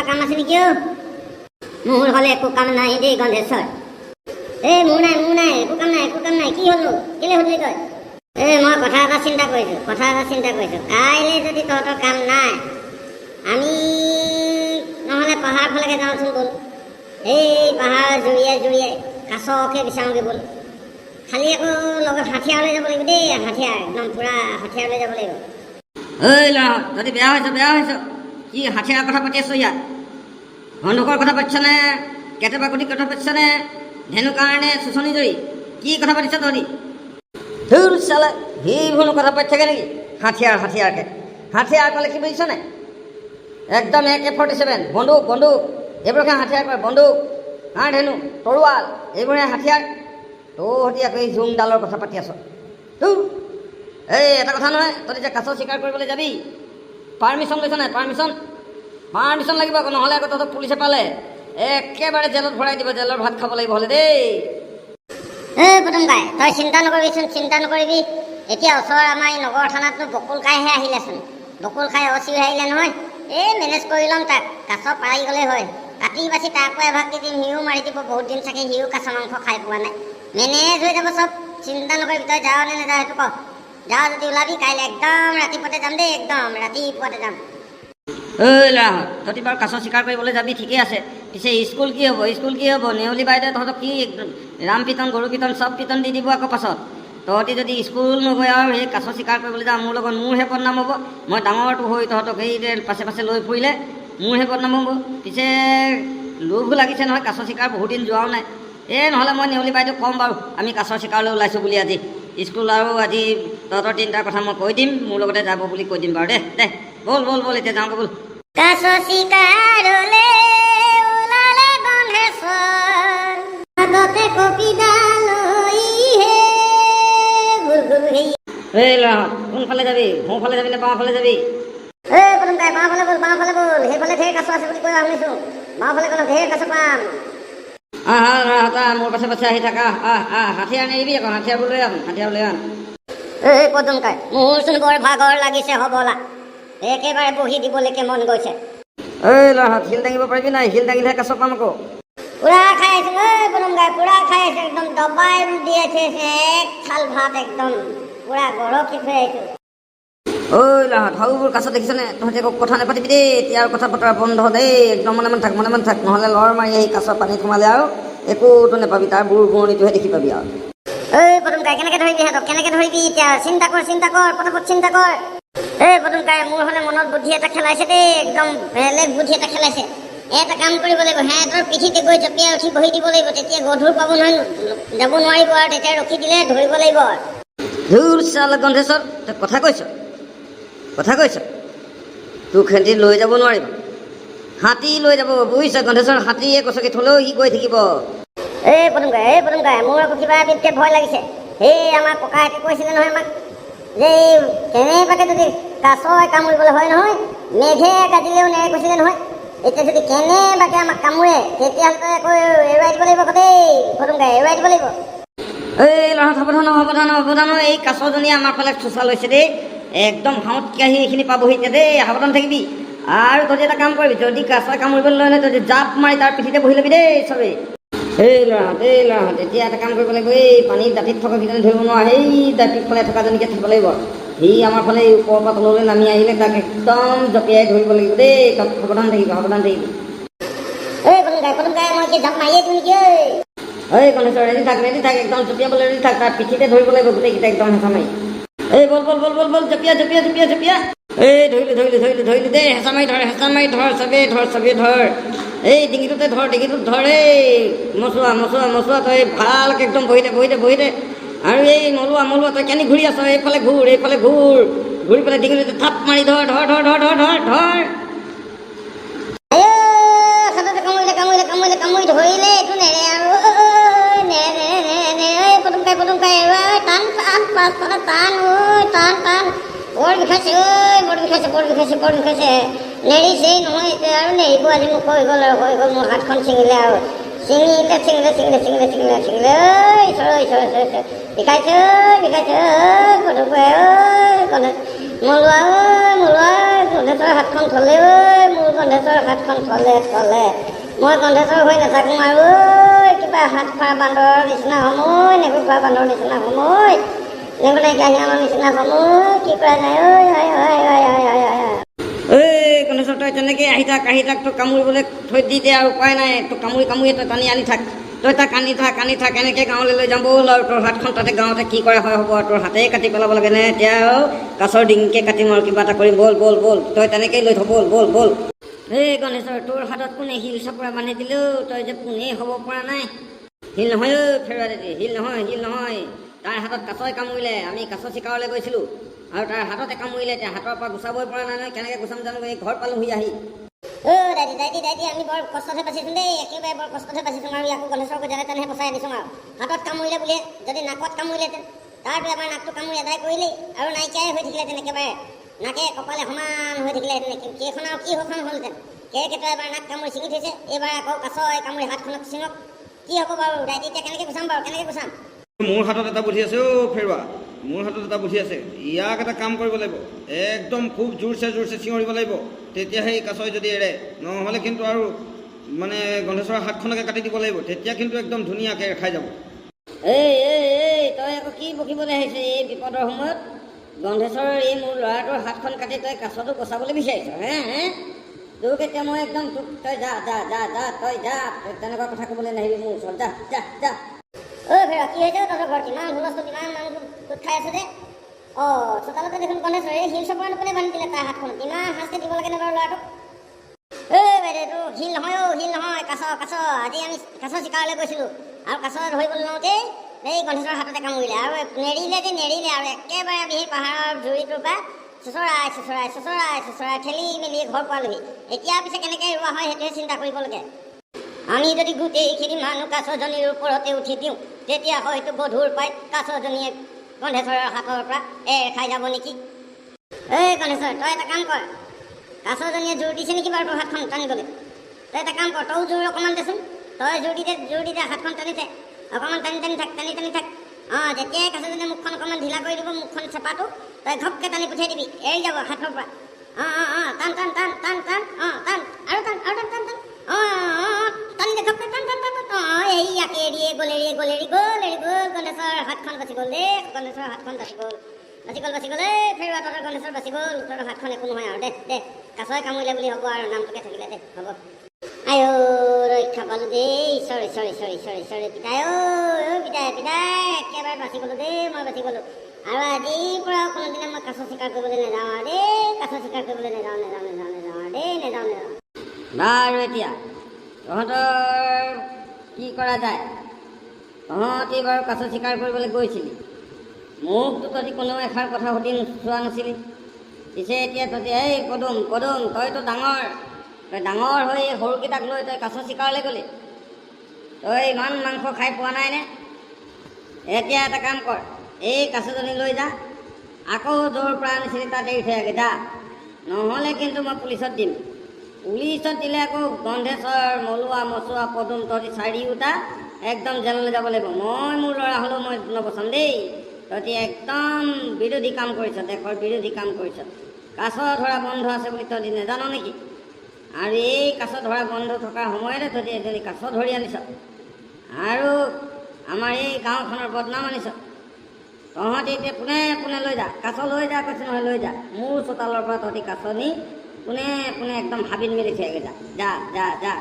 কাম আছে নেকি মোৰ হলে একো কাম নাই দেই গন্ধেশ্বৰ মোৰ নাই একো কাম নাই কি হলো কেলে হলি তই মই কথা এটা চিন্তা কৰিছো কাইলে যদি তহঁতৰ কাম নাই আমি নহলে পাহাৰ ফালেকে যাওঁচোন বল এই পাহাৰ জুৰিয়ে কাছকে বিচাৰোঁগে বল খালি আকৌ লগত হাথিয়াৰ লৈ যাব লাগিব দেই হাথিয়াৰ একদম পুৰা হাথিয়াৰ লৈ যাব লাগিব যদি বেয়া হৈছ কি হাথিয়াৰ কথা পাতি আছো ইয়াত বন্ধুকৰ কথা পাতিছনে কেতিয়াবা গুটি কথা পাতিছনে ধেনু কাৰণে চুচনি জৰি কি কথা পাতিছ তহঁতি ধুৰ চালে সেইবোৰ কথা পাতি থাকে নেকি হাথিয়াৰকে হাথিয়াৰ ক'লে কি বুজিছ নাই একদম AK-47 বন্দুক এইবোৰকে হাথিয়াৰ কৰে বন্দুক ধেনু তৰোৱাল এইবোৰে হাথিয়াৰ তহঁতি আকৌ এই জোংডালৰ কথা পাতি আছ তোৰ এই এটা কথা নহয় তহঁতি যে কাছ চিকাৰ কৰিবলৈ যাবি পাৰ্মিশ্যন লৈছ নাই পাৰ্মিশ্যন লাগিব আকৌ নহ'লে আকৌ তহঁতক পুলিচে পালে একেবাৰে জেলত ভৰাই দিব জেলৰ ভাত খাব লাগিব হ'লে দেই পদুমকাই তই চিন্তা নকৰিবি এতিয়া ওচৰৰ আমাৰ এই নগৰ থানাতনো বকুল খাইহে আহিলেচোন বকুল খাই অচিৰি আহিলে নহয় মেনেজ কৰি ল'ম তাক কাছ পাৰি গ'লেই হয় কাটি বাচি তাকো এভাগ দি দিম সিও মাৰি দিব বহুত দিন চাগে সিও কাছ মাংস খাই পোৱা নাই মেনেজ হৈ যাব চব চিন্তা নকৰিবি তই যাৱ নে নাযাৱ সেইটো ক যাৱ যদি ওলাবি কাইলৈ একদম ৰাতিপুৱাতে যাম দেই একদম ৰাতিপুৱাতে যাম তহঁতি বাৰু কাছ চিকাৰ কৰিবলৈ যাবি ঠিকেই আছে পিছে স্কুল কি হ'ব নেউলী বাইদেৱে তহঁতক কি ৰাম পিতন গৰু পিতন চব পিতন দি দিব আকৌ পাছত তহঁতি যদি স্কুল নগৈ আৰু সেই কাছ চিকাৰ কৰিবলৈ যাওঁ মোৰ লগত মোৰহে বদনাম হ'ব মই ডাঙৰটো হৈ তহঁতক এই পাছে লৈ ফুৰিলে মোৰহে বদনাম হ'ব পিছে লোভো লাগিছে নহয় কাছ চিকাৰ বহুত দিন যোৱাও নাই নহ'লে মই নেউলী বাইদেউক ক'ম বাৰু আমি কাছ চিকাৰলৈ ওলাইছোঁ বুলি আজি স্কুল আৰু আজি তহঁতৰ তিনিটাৰ কথা মই কৈ দিম মোৰ লগতে যাব বুলি কৈ দিম বাৰু দে বল এতিয়া যাওঁ বল কাছ চিকাৰলে ওলালে গন্ধেশ্বৰ আগতে কপিডালৈহে কোনফালে যাবি সোঁফালে যাবি নে বাওঁফালে যাবি পদুমকাই বাওঁফালে বল সেইফালে ঢেৰ কাছ আছে বুলি কৈ শুনিছোঁ বাওঁফালে গ'লে ঢেৰ কাছ পাম মোৰ পাছে আহি থাকা হাথিয়াৰ নেৰিবি আকৌ হাথিয়াৰ লৈ আন পদুমকাই মোৰচোন বৰ ভাগৰ লাগিছে হ'বলা একেবাৰে বহি দিবলৈকে মন গৈছে শিল দাঙিব পাৰিবি নাই শিল দাঙিলেহে কাছ পাম আকৌ পুৰা খাই আছো পদুমকাই পুৰা খাই আছে একদম দবাই দি আছে এক থাল ভাত একদম পুৰা গৰকি থৈ আহিছো হাউবোৰ কাছ দেখিছনে তহঁতি একো কথা নাপাতিবি দেই এতিয়া আৰু কথা বতৰা বন্ধ দেই একদম মনে মনে থাক নহ'লে লৰ মাৰি আহি কাছ পানীত সোমালে আৰু একোতো নাপাবি তাৰ বুৰ বুৰণিটোহে দেখি পাবি আৰু পদুমকাই কেনেকে ধৰিবি সিহঁতক কেনেকে ধৰিবি এতিয়া চিন্তা কৰ পটাপট চিন্তা কৰ পদুমকাই মোৰ হ'লে মনত বুদ্ধি এটা খেলাইছে দেই একদম বেলেগ বুদ্ধি এটা খেলাইছে এটা কাম কৰিব লাগিব সিহঁতৰ পিঠিতে গৈ জঁপিয়াই উঠি বহি দিব লাগিব তেতিয়া গধুৰ পাব নহয় যাব নোৱাৰিব আৰু তেতিয়া ৰখি দিলে ধৰিব লাগিব ধুৰ চাল গন্ধেশ্বৰ তই কথা কৈছ তোক সেহেঁতি লৈ যাব নোৱাৰিব হাতী লৈ যাব বুজিছ গন্ধেশ্বৰ হাতীয়ে কচকি থ'লেও সি গৈ থাকিব পদুমকাই মোৰ আকৌ কিবা বিধতে ভয় লাগিছে আমাৰ ককাহঁতে কৈছিলে নহয় আমাক যে কেনেবাকে যদি কাছই কামুৰিবলৈ হয় নহয় মেঘে গাজিলেও নেৰে কৈছিলে নহয় এতিয়া যদি কেনেবাকে আমাক কামোৰে তেতিয়াহ'লে আকৌ এৰুৱাই দিব লাগিব দেই পদুমকাই এৰুৱাই দিব লাগিব ল'ৰা সাৱধান এই কাছজনীয়ে আমাৰ ফালে চোচা লৈছে দেই একদম হাওঁতকৈ আহি এইখিনি পাবহি এতিয়া দেই সাৱধান থাকিবি আৰু তহঁতি এটা কাম কৰিবি যদি কাছই কামুৰিবলৈ লয় নহয় তহঁতি জাপ মাৰি তাৰ পিঠিতে বহি ল'বি দেই চবেই ল'ৰাহঁত এতিয়া এটা কাম কৰিব লাগিব এই পানীত দাঁতিত থকা কিজনী ধৰিব নোৱাৰা সেই দাঁতিত ফালে থকাজনীকে থাকিব লাগিব সি আমাৰ ফালে ওপৰৰ পৰা তললৈ নামি আহিলে তাক একদম জঁপিয়াই ধৰিব লাগিব দেই সাৱধান থাকিবি পদুমকাই মই কি জাপ মাৰিয়ে দিওঁ নেকি গণেশ্বৰ ৰেডি থাক একদম জঁপিয়াবলৈ ৰেডি থাক তাৰ পিঠিতে ধৰিব লাগিব গোটেইকেইটা একদম হেঁচা মাৰি বল জঁপিয়া ধৰিলো দেই হেঁচা মাৰি ধৰ চবেই ধৰ এই ডিঙিটোতে ধৰ এই মচুৱা তই ভালকৈ একদম বহি দে আৰু এই মলুৱা তই কেনি ঘূৰি আছ এইফালে ঘূৰ ঘূৰি পেলাই ডিঙিটোতে থাপ মাৰি ধৰ কামুৰি ধৰিলে এইটো নেৰে আৰু পদুমকাই টান বৰ বিষাইছে নেৰিছেই নহয় এতিয়া আৰু নেৰিব আজি মোক হৈ গ'ল মোৰ হাতখন ছিঙিলে আৰু ছিঙিলে বিষাইছে পদুমকাই মলুৱা গণেশৰ হাতখন থ'লে মোৰ গন্ধেশ্বৰ হাতখন তলে তলে মই গন্ধেশ্বৰ হৈ নাথাকোঁ আৰু কিবা হাত খোৱা বান্দৰৰ নিচিনা সময় নেগুৰ খোৱা বান্দৰৰ নিচিনা সময় নেগুৰ নাইকিয়া সিহঁতৰ নিচিনা সময় কি কৰা যায় ঐ গণেশ্বৰ তই তেনেকৈ আহি থাক তোক কামুৰিবলৈ থৈ দি দে আৰু উপায় নাই তোক কামুৰি তই টানি আনি থাক তই তাক আনি থাক এনেকৈ গাঁৱলৈ লৈ যাম ব'ল আৰু তোৰ হাতখন তাতে গাঁৱতে কি কৰা হয় হ'ব তোৰ হাতেই কাটি পেলাব লাগে নে এতিয়া আৰু কাছৰ ডিঙিকে কাটিম আৰু কিবা এটা কৰিম ব'ল তই তেনেকৈয়ে লৈ থ ব'ল এই গণেশ্বৰ তোৰ হাতত কোনে শিল চাপৰা বান্ধি দিলেও তই যে পোনেই হ'ব পৰা নাই শিল নহয় ফেৰুৱা দেতি শিল নহয় তাৰ হাতত কাছই কামুৰিলে আমি কাছ চিকাৰলৈ গৈছিলোঁ আৰু তাৰ হাততে কামুৰিলে এতিয়া হাতৰ পৰা গুচাবই পৰা নাই নহয় কেনেকৈ গুচাম জানো এই ঘৰ পালোহি আহি দাইটি আমি বৰ কষ্টহে বাচিছোঁ দেই একেবাৰে বৰ কষ্টহে বাচিছোঁ আৰু ইয়াকো গণেশৰকো যেনে তেনেহে বচাই আনিছোঁ আৰু হাতত কামুৰিলে বুলিয়ে যদি নাকত কামুৰিলেহেঁতেন তাৰতো এবাৰ নাকটো কামুৰি আদায় কৰিলেই আৰু নাইকিয়াই হৈ থাকিলেহেঁতেন একেবাৰে নাকে কপালে সমান হৈ থাকিলেহেঁতেন কেইখন আৰু কি সখন হ'লহেঁতেন কেইকেইটা এবাৰ নাক কামুৰি ছিঙি থৈছে এইবাৰ আকৌ কাছই কামুৰি হাতখনত ছিঙক কি হ'ব বাৰু দাইটি এতিয়া কেনেকৈ গুচাম মোৰ হাতত এটা বুদ্ধি আছে ফেৰুৱা মোৰ হাতত এটা বুদ্ধি আছে ইয়াক এটা কাম কৰিব লাগিব একদম খুব জোৰছে চিঞৰিব লাগিব তেতিয়াহে এই কাছই যদি এৰে নহ'লে কিন্তু আৰু মানে গণেশৰ হাতখনকে কাটি দিব লাগিব তেতিয়া কিন্তু একদম ধুনীয়াকৈ খাই যাব এই তই আকৌ কি বকিবলৈ আহিছে এই বিপদৰ সময়ত গন্ধেশ্বৰৰ এই মোৰ ল'ৰাটোৰ হাতখন কাটি তই কাছটো বচাবলৈ বিচাৰিছ হে তোক এতিয়া মই একদম তোক তই যা তই তেনেকুৱা কথা ক'বলৈ নাহিবি মোৰ ওচৰত যা ফেৰুৱা কি হৈছে তহঁতৰ ঘৰত কিমান হুলস্থুল কিমান মানুহ গোট খাই আছে যে চোতালতে দেখোন গণেশৰ এই শিল চাপৰা কোনে বান্ধি দিলে তাৰ হাতখনত ইমান শাস্তি দিব লাগে নে বাৰু ল'ৰাটোক বাইদেউ এইটো শিল নহয় কাছ আজি আমি কাছ চিকাৰলৈ গৈছিলোঁ আৰু কাছ ধৰিবলৈ লওঁতেই এই গণেশৰ হাততে কামুৰিলে আৰু নেৰিলে আৰু একেবাৰে আমি সেই পাহাৰৰ জুৰিটোৰ পৰা চুচৰাই ঠেলি মেলি ঘৰ পোৱালোহি এতিয়া পিছে কেনেকৈ ৰোৱা হয় সেইটোহে চিন্তা কৰিব লাগে আমি যদি গোটেইখিনি মানুহ কাছজনীৰ ওপৰতে উঠি দিওঁ তেতিয়া হয়তো গধুৰ পাই কাছজনীয়ে গণেশৰৰ হাতৰ পৰা এৰ খাই যাব নেকি এই গণেশৰ তই এটা কাম কৰ কাছজনীয়ে জোৰ দিছে নেকি বাৰু তোৰ হাতখন টানিবলৈ তই এটা কাম কৰ তইও জোৰ অকণমান দেচোন তই জোৰ দি দে হাতখন টানি থাক অকণমান টানি থাক যেতিয়াই কাছজনীয়ে মুখখন অকণমান ঢিলা কৰি দিব মুখখন চেপাটো তই ঘপকৈ টানি পঠিয়াই দিবি এৰি যাব হাতৰ পৰা টান আৰু টান টানি দে ঘপকৈ টান ইয়াকে এৰিয়ে গ'ল গণেশৰ হাতখন বাচি গ'ল দেই গণেশৰ হাতখন বাচি গ'ল ফেৰুৱা তহঁতৰ গণেশৰ বাচি গ'ল তহঁতৰ হাতখন একো নহয় আৰু দে কাছই কামুৰিলে বুলি হ'ব আৰু নামটোকে থাকিলে দে হ'ব ৰক্ষা পালোঁ দেই চৰি পিতাই একেবাৰে বাচি গ'লোঁ দেই মই বাচি গ'লোঁ আৰু আজিৰ পৰা কোনোদিনে মই কাছ চিকাৰ কৰিবলৈ নাযাওঁ আৰু দেই কাছ চিকাৰ কৰিবলৈ নাযাওঁ বাৰু এতিয়া তহঁতৰ কি কৰা যায় তহঁতি বাৰু কাছ চিকাৰ কৰিবলৈ গৈছিলি মোকতো তহঁতি কোনেও এষাৰ কথা সুধি চোৱা নাছিলি পিছে এতিয়া তহঁতি এই পদুম তইতো ডাঙৰ হৈ সৰুকেইটাক লৈ তই কাছ চিকাৰলৈ গ'লি তই ইমান মাংস খাই পোৱা নাইনে এতিয়া এটা কাম কৰ এই কাছজনী লৈ যা আকৌ য'ৰ পৰা আনিছিলি তাত এৰি থৈ আগে যা নহ'লে কিন্তু মই পুলিচত দিম পুলিচত দিলে আকৌ গন্ধেশ্বৰ মচুৱা পদুম তহঁতি চাৰিওটা একদম জেললৈ যাব লাগিব মই মোৰ ল'ৰা হ'লেও মই নবচাম দেই তহঁতি একদম বিৰোধী কাম কৰিছ দেশৰ বিৰোধী কাম কৰিছ কাছ ধৰা বন্ধ আছে বুলি তহঁতি নেজান নেকি আৰু এই কাছ ধৰা বন্ধ থকাৰ সময়তে তহঁতি এজনী কাছ ধৰি আনিছ আৰু আমাৰ এই গাঁওখনৰ বদনাম আনিছ তহঁতি এতিয়া পোনে লৈ যা কাছ লৈ যা কৈছে নহয় লৈ যা মোৰ চোতালৰ পৰা তহঁতি কাছ নি পোনে একদম হাবিত মেলি থৈ আগে যা